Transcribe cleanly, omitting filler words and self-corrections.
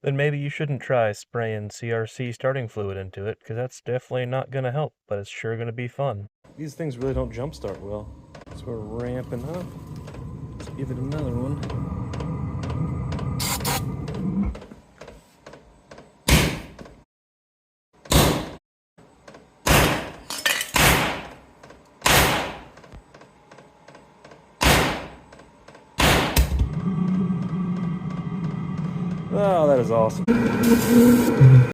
Then maybe you shouldn't try spraying CRC starting fluid into it, because that's definitely not going to help, but it's sure going to be fun. These things really don't jumpstart well, so we're ramping up. Let's give it another one. Oh, that is awesome.